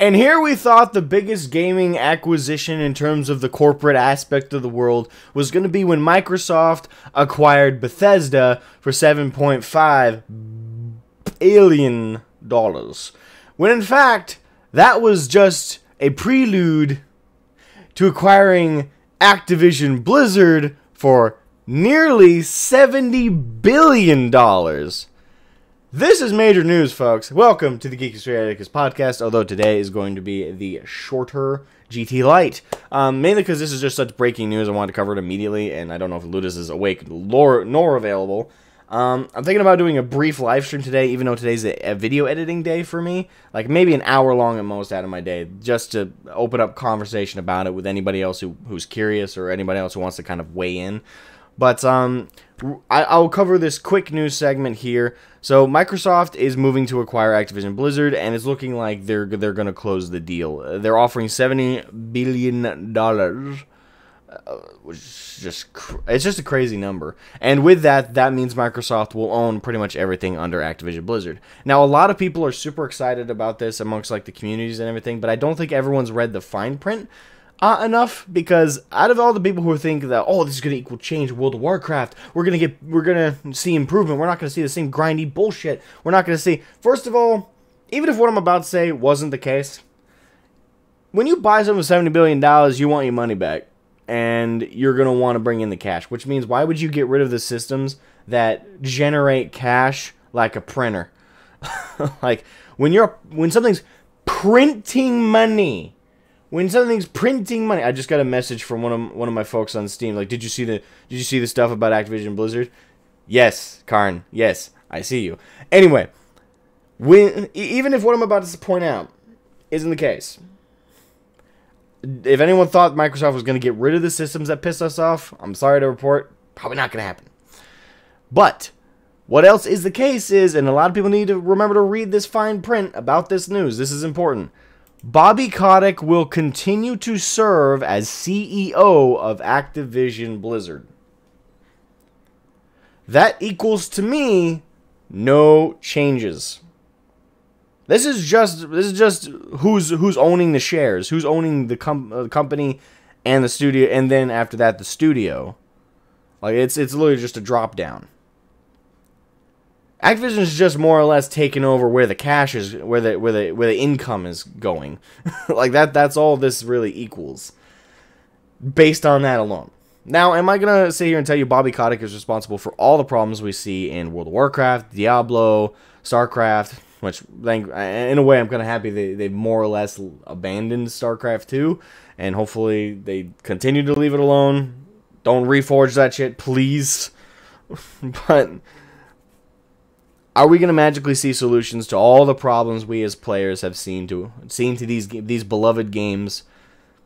And here we thought the biggest gaming acquisition in terms of the corporate aspect of the world was going to be when Microsoft acquired Bethesda for $7.5 billion. When in fact, that was just a prelude to acquiring Activision Blizzard for nearly $70 billion. This is major news, folks. Welcome to the Geeky Strategist podcast, although today is going to be the shorter GT Lite. Mainly because this is just such breaking news, I wanted to cover it immediately, and I don't know if Ludus is awake nor available. I'm thinking about doing a brief live stream today, even though today's a video editing day for me. Like, maybe an hour long at most out of my day, just to open up conversation about it with anybody else who's curious, or anybody else who wants to kind of weigh in. But I'll cover this quick news segment here. So Microsoft is moving to acquire Activision Blizzard, and it's looking like they're going to close the deal. They're offering $70 billion, which is it's just a crazy number. And with that means Microsoft will own pretty much everything under Activision Blizzard. Now, a lot of people are super excited about this amongst like the communities and everything, but I don't think everyone's read the fine print enough, because out of all the people who think that, oh, this is going to equal change World of Warcraft, we're going to see improvement, we're not going to see the same grindy bullshit, we're not going to see, first of all, even if what I'm about to say wasn't the case, when you buy something with $70 billion, you want your money back, and you're going to want to bring in the cash, which means why would you get rid of the systems that generate cash like a printer? Like, when something's printing money, I just got a message from one of my folks on Steam. Like, did you see the stuff about Activision Blizzard? Yes, Karn. Yes, I see you. Anyway, even if what I'm about to point out isn't the case, if anyone thought Microsoft was going to get rid of the systems that pissed us off, I'm sorry to report, probably not going to happen. But what else is the case is, and a lot of people need to remember to read this fine print about this news. This is important. Bobby Kotick will continue to serve as CEO of Activision Blizzard. That equals to me no changes. This is just who's owning the shares, who's owning the company and the studio, and then after that the studio. Like, it's literally just a drop down. Activision is just more or less taking over where the cash is, where the income is going. Like, that's all this really equals, based on that alone. Now, am I gonna sit here and tell you Bobby Kotick is responsible for all the problems we see in World of Warcraft, Diablo, StarCraft? Which, in a way, I'm kind of happy they more or less abandoned StarCraft 2, and hopefully they continue to leave it alone. Don't reforge that shit, please. But are we going to magically see solutions to all the problems we as players have seen to these beloved games?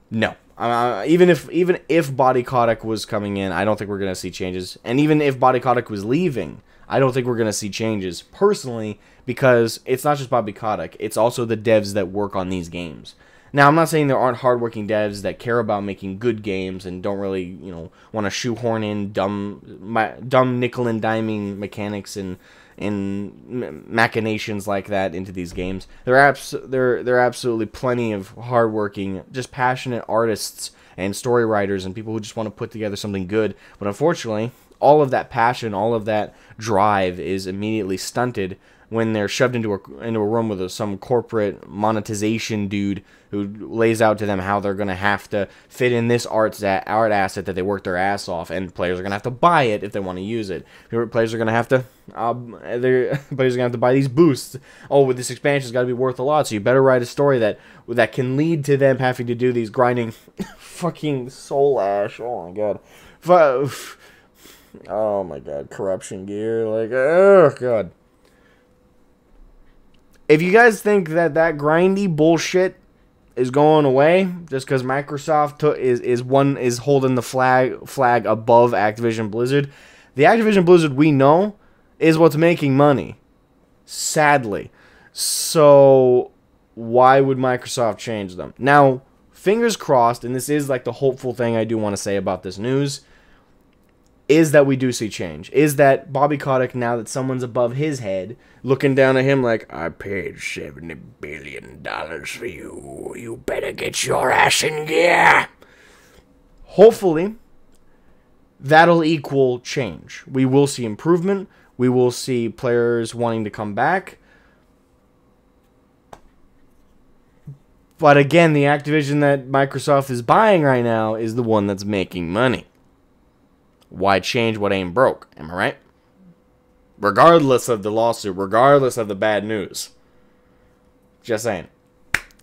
No. Even if Bobby Kotick was coming in, I don't think we're going to see changes. And even if Bobby Kotick was leaving, I don't think we're going to see changes, personally, because it's not just Bobby Kotick, it's also the devs that work on these games. Now, I'm not saying there aren't hardworking devs that care about making good games and don't really, want to shoehorn in dumb nickel and diming mechanics and machinations like that into these games. There are absolutely plenty of hardworking, just passionate artists and story writers and people who just want to put together something good. But unfortunately, all of that passion, all of that drive is immediately stunted when they're shoved into a room with some corporate monetization dude who lays out to them how they're going to have to fit in this art asset that they worked their ass off, and players are going to have to buy it if they want to use it. Players are going to have to buy these boosts. Oh, with this expansion's got to be worth a lot, so you better write a story that can lead to them having to do these grinding fucking soul ash. Oh my god. Oh my god, corruption gear, like, oh god. If you guys think that grindy bullshit is going away just because Microsoft is holding the flag above Activision Blizzard, the Activision Blizzard we know is what's making money, sadly. So why would Microsoft change them? Now, fingers crossed, and this is like the hopeful thing I do want to say about this news. is that we do see change. Is that Bobby Kotick, now that someone's above his head, looking down at him like, I paid $70 billion for you. You better get your ass in gear. Hopefully, that'll equal change. We will see improvement. We will see players wanting to come back. But again, the Activision that Microsoft is buying right now is the one that's making money. Why change what ain't broke? Am I right? Regardless of the lawsuit, regardless of the bad news. Just saying.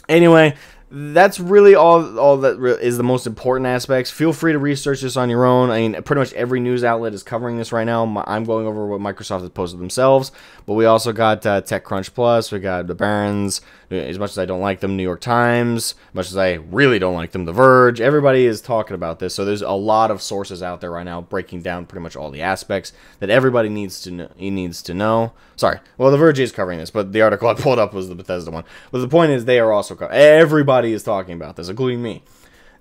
Anyway, that's really all that is the most important aspects. Feel free to research this on your own. I mean, pretty much every news outlet is covering this right now. I'm going over what Microsoft has posted themselves, but we also got TechCrunch Plus. We got the Barron's. As much as I don't like them, New York Times. As much as I really don't like them, The Verge. Everybody is talking about this, so there's a lot of sources out there right now breaking down pretty much all the aspects that everybody needs to know. Sorry, well, The Verge is covering this, but the article I pulled up was the Bethesda one. But the point is, they are also covering. Everybody is talking about this, including me.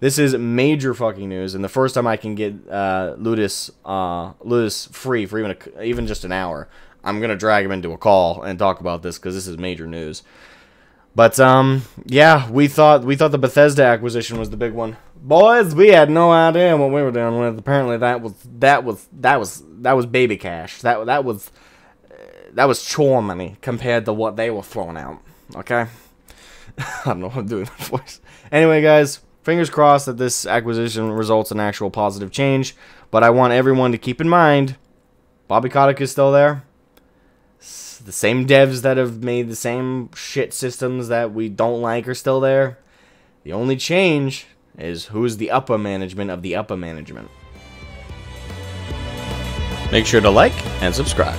This is major fucking news, and the first time I can get Ludus free for even just an hour, I'm gonna drag him into a call and talk about this because this is major news. But yeah, we thought the Bethesda acquisition was the big one. Boys, we had no idea what we were dealing with. Apparently, that was baby cash. That was chore money compared to what they were throwing out. Okay, I don't know what I'm doing with that voice. Anyway, guys, fingers crossed that this acquisition results in actual positive change. But I want everyone to keep in mind, Bobby Kotick is still there. The same devs that have made the same shit systems that we don't like are still there. The only change is who's the upper management of the upper management. Make sure to like and subscribe.